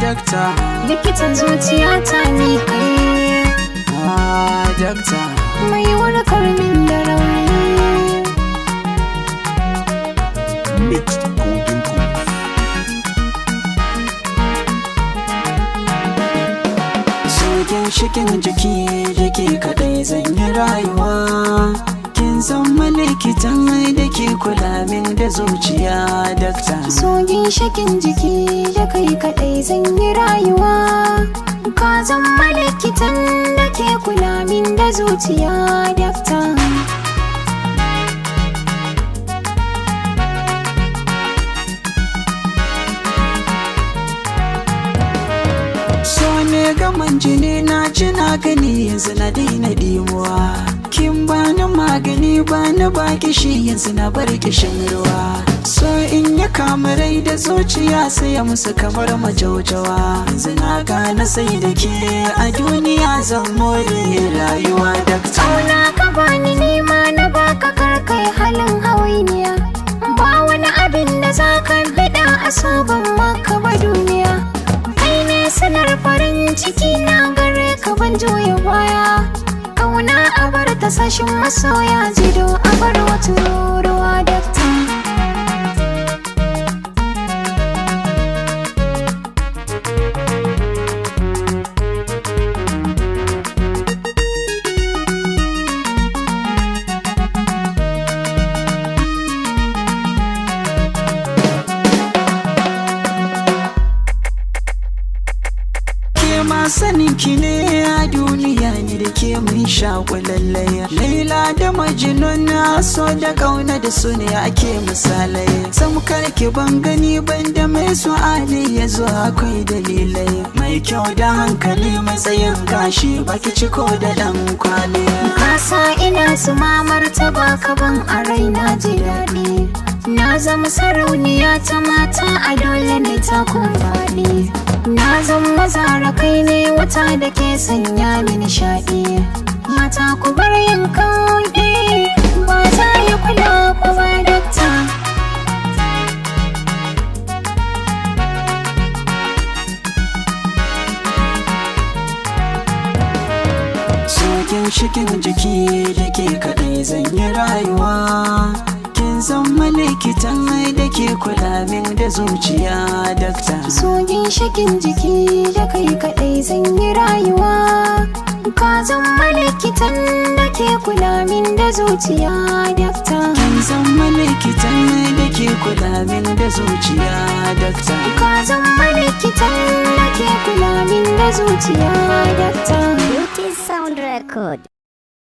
dakta. Likitan zuciya ta ni kai. Dakta. Mai warkar min da rauni. Mixed golden cool. Sokin shikin jiki jiki kadai zan yi rayuwa. Kin zama likitan da ke kula min da zuciya dakta. Sogin shakin jiki da kai kadai zan yi rayuwa. Ka zama likitan da ke kula min da zuciya dakta. So ne gaman jini na ji na gani yanzu na daina dimuwa. Kin bani magani bani baki shi yanzu na bar kishin ruwa. So in ya kama rai da zuciya sai ya musu kamar majaujawa. Yanzu na gane sai da ke a duniya zan more rayuwa dakta. Auna ka bani nima na baka karkai halin hawainiya. Ba wani abin da za ka bida a sabon maka ba duniya. Kai ne sanar farin ciki na gare ka ban juya baya. Kauna a bar ta sashin masoya jido a bar wata ruwa dakta. Sanin ki ne a duniya ne da ke mun shaƙulallaya. Laila da Majnun na so da ƙauna da su ne ake misalai. Samkar ki ban gani ban da mai su'ali ya zo akwai dalilai. Mai kyau da hankali matsayin gashi baki ciko da ɗan kwali. Kasa ina su mamar ta baka ban a raina ji daɗi. Na zama sarauniya ta mata a dole ne ta kumfani. Na zama zara kai ne wata da ke sanya ni nishaɗi. Mata ku bar yin kauɗe ba za ya kula ku ba dakta. Sokin shikin jiki da ke kaɗai zan yi rayuwa. Kin zama likitan da ke kula min da zuciya dakta. Sogin shakin jiki da kai kadai zan yi rayuwa. Ka zama likitan da ke kula min da zuciya dakta. Kin zama likitan da ke kula min da zuciya dakta. Ka zama likitan da ke kula min da zuciya dakta. Beauty Sound Record.